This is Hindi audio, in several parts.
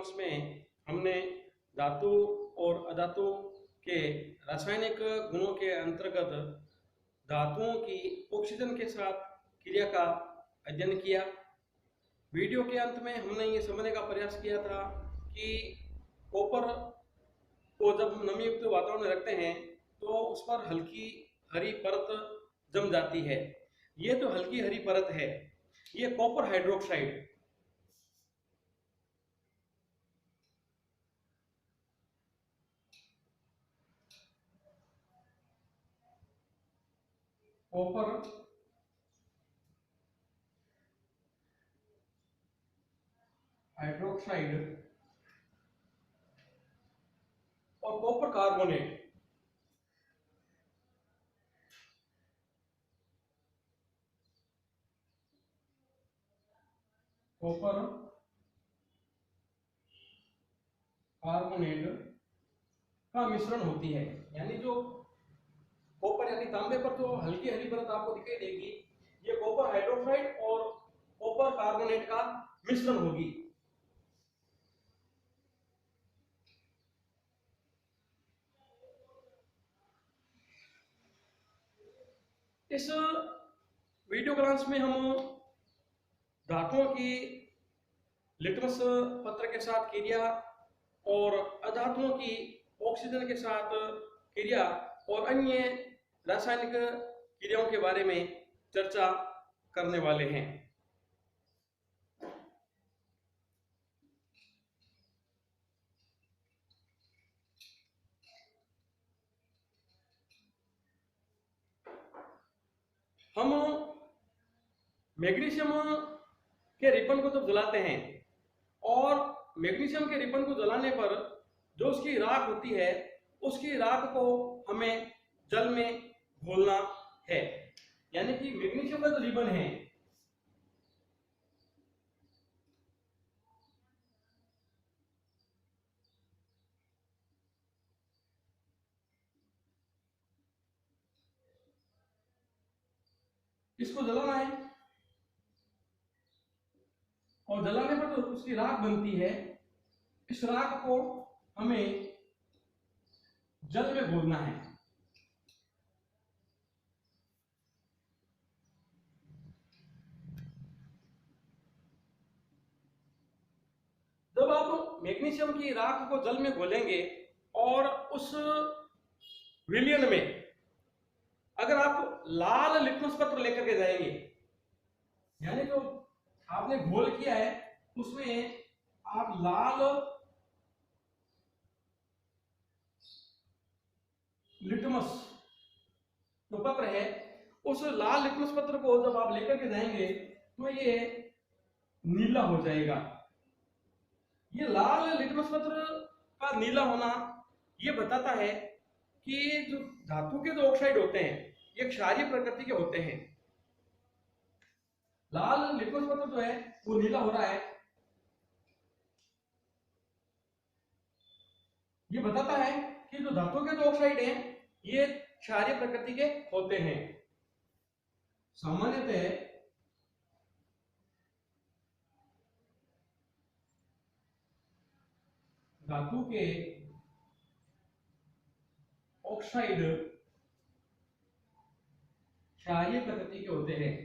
क्लास में हमने धातु और अधातु के रासायनिक गुणों के अंतर्गत धातुओं की ऑक्सीजन के साथ क्रिया का अध्ययन किया। वीडियो के अंत में हमने ये समझने का प्रयास किया था कि कॉपर को जब हम नमीयुक्त वातावरण में रखते हैं तो उस पर हल्की हरी परत जम जाती है। ये तो हल्की हरी परत है, ये कॉपर हाइड्रोक्साइड कॉपर हाइड्रोक्साइड और कॉपर कार्बोनेट कॉपर कार्बोनेट का मिश्रण होती है। यानी जो कॉपर यानी तांबे पर जो हल्की हरी परत आपको दिखाई देगी, ये कॉपर हाइड्रोक्साइड और कॉपर कार्बोनेट का मिश्रण होगी। इस वीडियो क्लास में हम धातुओं की लिटमस पत्र के साथ क्रिया और अधातुओं की ऑक्सीजन के साथ क्रिया और अन्य रासायनिक क्रियाओं के बारे में चर्चा करने वाले हैं। हम मैग्नीशियम के रिबन को जब जलाते हैं और मैग्नीशियम के रिबन को जलाने पर जो उसकी राख होती है, उसकी राख को हमें जल में घोलना है। यानी कि मैग्नीशियम का जो रिबन है इसको जलाना है और जलाने पर जो उसकी राख बनती है, इस राख को हमें जल में घोलना है। जब आप मैग्नीशियम की राख को जल में घोलेंगे और उस विलयन में अगर आप लाल लिटमस पत्र लेकर के जाएंगे, यानी जो आपने घोल किया है उसमें आप लाल लिटमस जो पत्र है, उस लाल लिटमस पत्र को जब आप लेकर के जाएंगे तो ये नीला हो जाएगा। ये लाल लिटमस पत्र का नीला होना ये बताता है कि जो धातु के जो ऑक्साइड होते हैं ये क्षारीय प्रकृति के होते हैं। लाल लिटमस पत्र जो है वो नीला हो रहा है, ये बताता है कि जो धातु के जो ऑक्साइड हैं ये क्षारीय प्रकृति के होते हैं। सामान्यतः धातु के ऑक्साइड क्षारीय प्रकृति के होते हैं।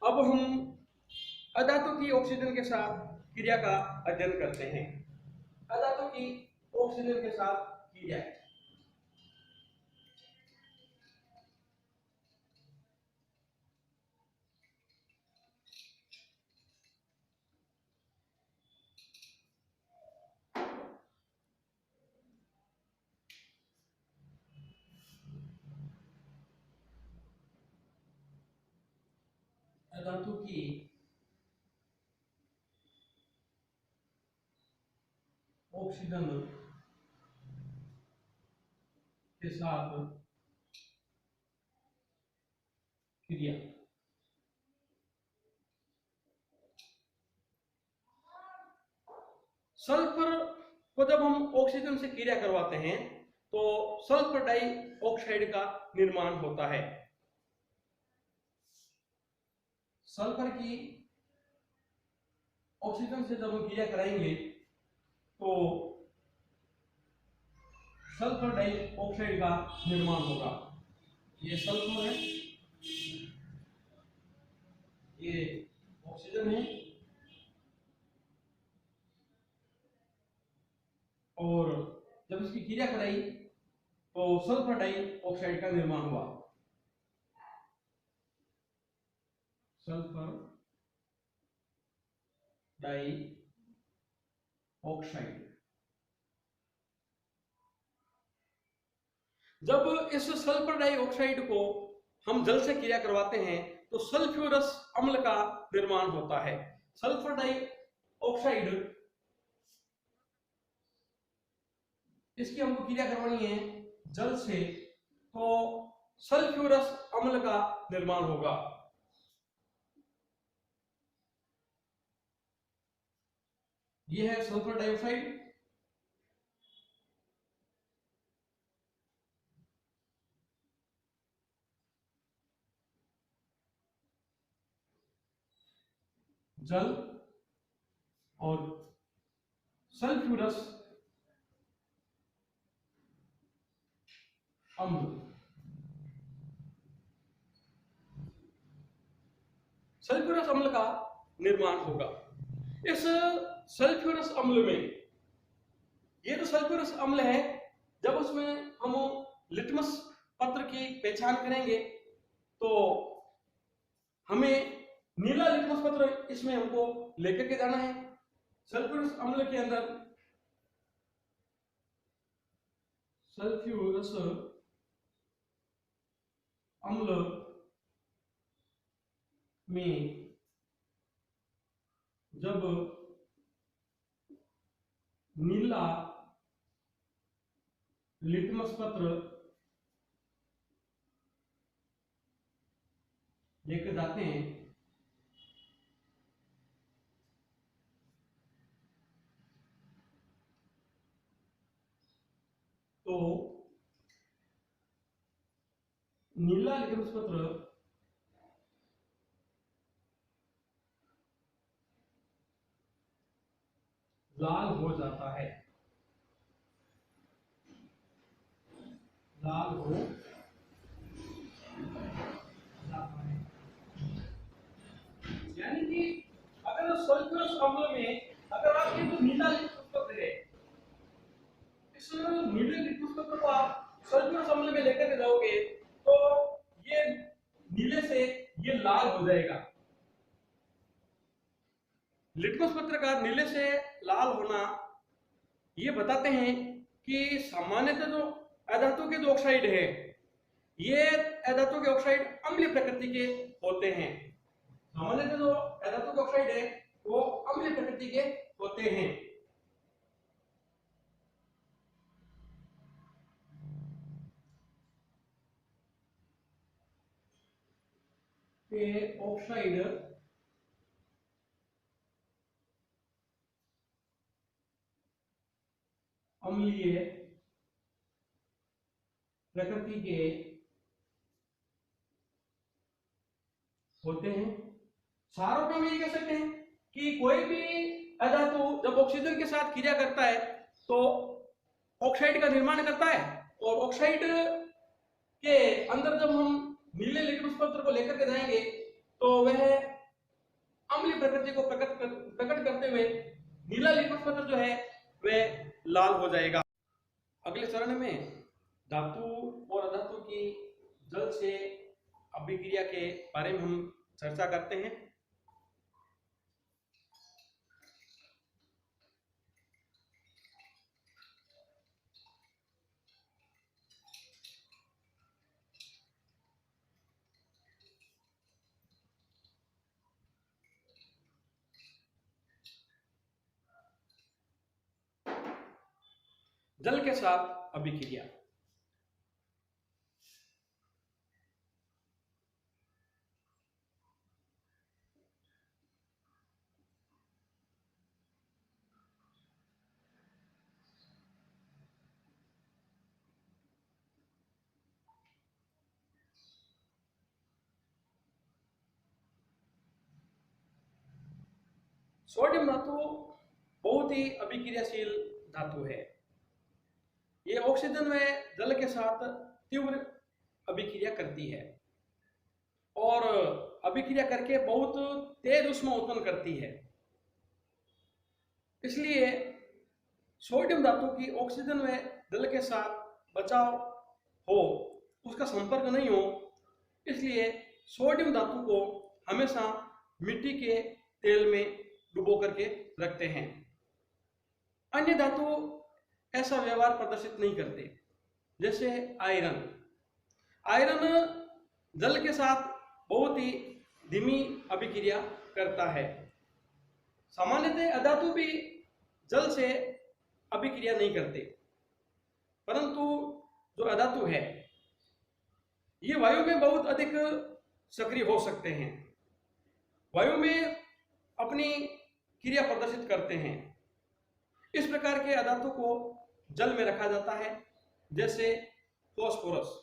अब हम अधातु की ऑक्सीजन के साथ क्रिया का अध्ययन करते हैं। अधातु की ऑक्सीजन के साथ क्रिया। अधातु की ऑक्सीजन के साथ क्रिया। सल्फर को जब हम ऑक्सीजन से क्रिया करवाते हैं तो सल्फर डाइऑक्साइड का निर्माण होता है। सल्फर की ऑक्सीजन से जब हम क्रिया कराएंगे तो सल्फर डाइऑक्साइड का निर्माण होगा। ये सल्फर है, ये ऑक्सीजन है, और जब इसकी क्रिया कराई तो सल्फर डाइऑक्साइड का निर्माण हुआ। Sulphur dioxide. जब इस सल्फर डाइऑक्साइड को हम जल से क्रिया करवाते हैं तो सल्फ्यूरस अम्ल का निर्माण होता है। सल्फर डाइऑक्साइड, इसकी हमको क्रिया करवानी है जल से, तो सल्फ्यूरस अम्ल का निर्माण होगा। यह है सल्फर डाइऑक्साइड। जल और सल्फ्यूरस अम्ल। सल्फ्यूरस अम्ल का निर्माण होगा। इस सल्फ्यूरस अम्ल में, ये तो सल्फ्यूरस अम्ल है, जब उसमें हम लिटमस पत्र की पहचान करेंगे तो हमें नीला लिटमस पत्र इसमें हमको लेकर के जाना है। सल्फ्यूरस अम्ल के अंदर सल्फ्यूरस अम्ल में जब नीला लिटमस पत्र लेकर जाते हैं तो नीला लिटमस पत्र लाल हो जाता है। लाल हो जाता है, यानी कि अगर सल्फ्यूरस अम्ल में अगर आप ये जो नीला लिटमस पत्र है, इस नीले लिटमस पत्र को आप सल्फ्यूरस अम्ल में लेकर के जाओगे तो ये नीले से ये लाल हो जाएगा। लिटमस पत्र का नीले से लाल होना ये बताते हैं कि सामान्यतः जो अधातु के जो ऑक्साइड है, ये अधातु के ऑक्साइड अम्लीय प्रकृति के होते हैं। सामान्यतः जो अधातु के ऑक्साइड है वो अम्लीय प्रकृति के होते हैं। ये ऑक्साइड अम्लीय प्रकृति के होते हैं। सारों में हम ये कह सकते हैं कि कोई भी अधातु जब ऑक्सीजन के साथ क्रिया करता है तो ऑक्साइड का निर्माण करता है, और ऑक्साइड के अंदर जब हम नीले लिटमस पत्र को लेकर के जाएंगे तो वह अम्लीय प्रकृति को प्रकट करते हुए नीला लिटमस पत्र जो है वह लाल हो जाएगा। अगले चरण में धातु और अधातु की जल से अभिक्रिया के बारे में हम चर्चा करते हैं। जल के साथ अभिक्रिया। सोडियम धातु बहुत ही अभिक्रियाशील धातु है। ये ऑक्सीजन व जल के साथ तीव्र अभिक्रिया करती है और अभिक्रिया करके बहुत तेज ऊष्मा उत्पन्न करती है। इसलिए सोडियम धातु की ऑक्सीजन व जल के साथ बचाव हो, उसका संपर्क नहीं हो, इसलिए सोडियम धातु को हमेशा मिट्टी के तेल में डुबो करके रखते हैं। अन्य धातु ऐसा व्यवहार प्रदर्शित नहीं करते, जैसे आयरन। आयरन जल के साथ बहुत ही धीमी अभिक्रिया करता है। सामान्यतः अधातु भी जल से अभिक्रिया नहीं करते, परंतु जो अधातु है ये वायु में बहुत अधिक सक्रिय हो सकते हैं, वायु में अपनी क्रिया प्रदर्शित करते हैं। इस प्रकार के अधातु को जल में रखा जाता है, जैसे फास्फोरस।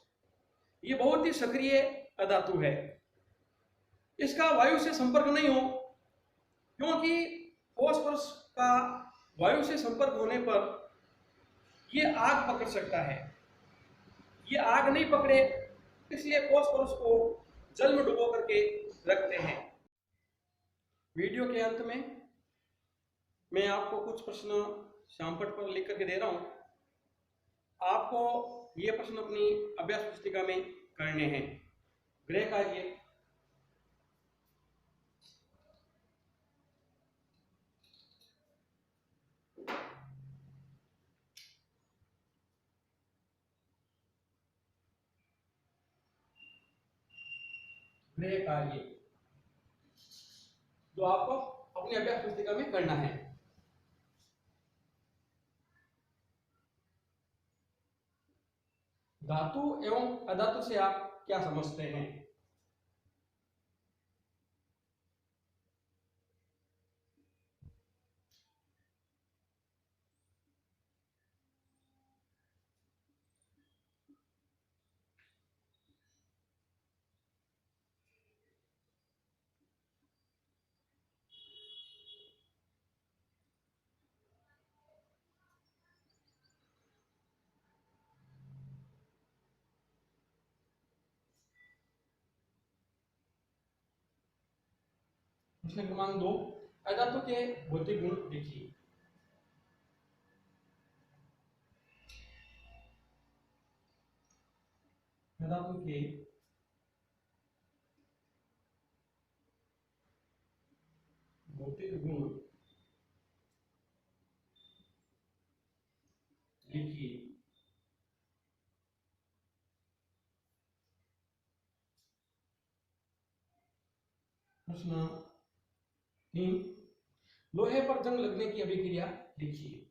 ये बहुत ही सक्रिय अधातु है, इसका वायु से संपर्क नहीं हो, क्योंकि फास्फोरस का वायु से संपर्क होने पर ये आग पकड़ सकता है। ये आग नहीं पकड़े, इसलिए फास्फोरस को जल में डुबो करके रखते हैं। वीडियो के अंत में मैं आपको कुछ प्रश्न श्यामपट्ट पर लिख करके दे रहा हूं। आपको ये प्रश्न अपनी अभ्यास पुस्तिका में करने हैं। गृह कार्य जो आपको अपनी अभ्यास पुस्तिका में करना है। धातु एवं अधातु से आप क्या समझते हैं? प्रश्न क्रमांक 2, अधातु के भौतिक गुण लिखिए। अधातु के भौतिक गुण लिखिए। प्रश्न 3, लोहे पर जंग लगने की अभिक्रिया लिखिए।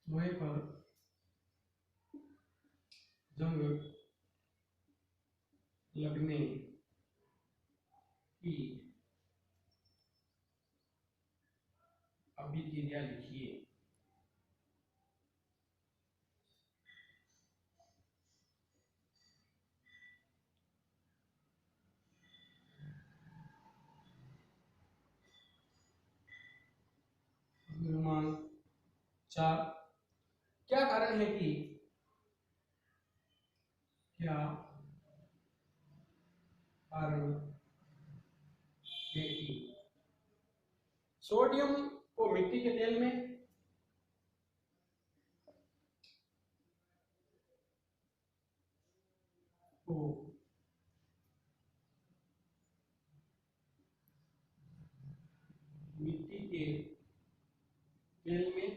लोहे पर जंग लगने की अभिक्रिया लिखिए। क्रमांक 4, क्या कारण है कि सोडियम को मिट्टी के तेल में मिट्टी के तेल में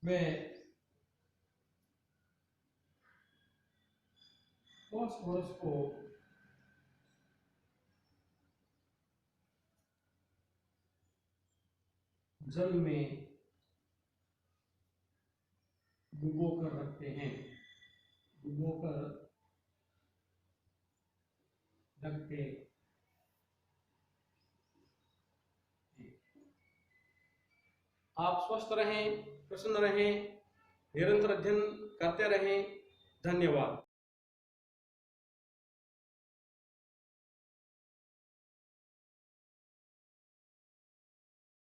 वह फास्फोरस को जल में डुबो कर रखते हैं, डुबो कर रखते। आप स्वस्थ रहें, प्रसन्न रहें, निरंतर अध्ययन करते रहें। धन्यवाद।